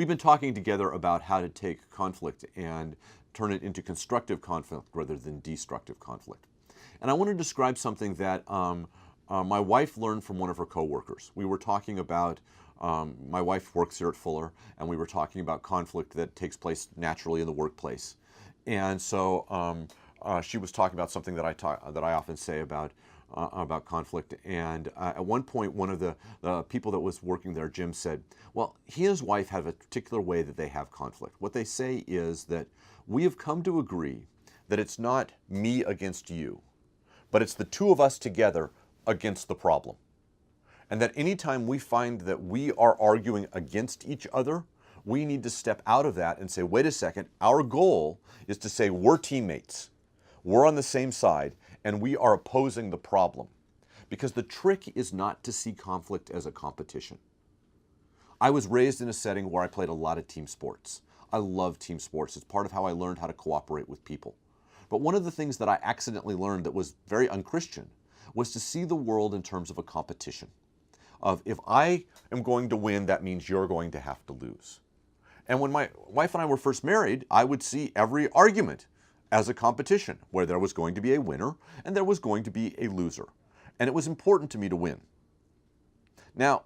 We've been talking together about how to take conflict and turn it into constructive conflict rather than destructive conflict. And I want to describe something that my wife learned from one of her coworkers. We were talking about, my wife works here at Fuller, and we were talking about conflict that takes place naturally in the workplace. And so she was talking about something that I often say about conflict. And at one point, one of the people that was working there, Jim, said, well, he and his wife have a particular way that they have conflict. What they say is that we have come to agree that it's not me against you, but it's the two of us together against the problem. And that anytime we find that we are arguing against each other, we need to step out of that and say, wait a second, our goal is to say we're teammates, we're on the same side, and we are opposing the problem. Because the trick is not to see conflict as a competition. I was raised in a setting where I played a lot of team sports. I love team sports. It's part of how I learned how to cooperate with people. But one of the things that I accidentally learned that was very unchristian was to see the world in terms of a competition. Of if I am going to win, that means you're going to have to lose. And when my wife and I were first married, I would see every argument as a competition where there was going to be a winner and there was going to be a loser. And it was important to me to win. Now,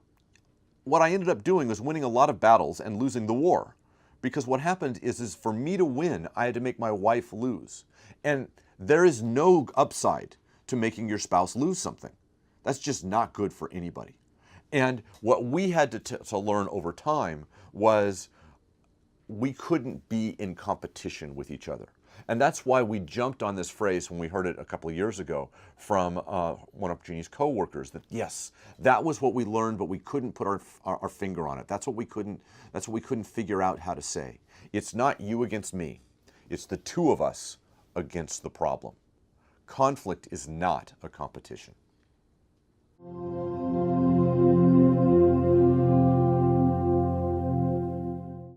what I ended up doing was winning a lot of battles and losing the war. Because what happened is for me to win, I had to make my wife lose. And there is no upside to making your spouse lose something. That's just not good for anybody. And what we had to learn over time was we couldn't be in competition with each other. And that's why we jumped on this phrase when we heard it a couple of years ago from one of Jeannie's coworkers, that yes, that was what we learned, but we couldn't put our finger on it. That's what we couldn't figure out how to say. It's not you against me. It's the two of us against the problem. Conflict is not a competition.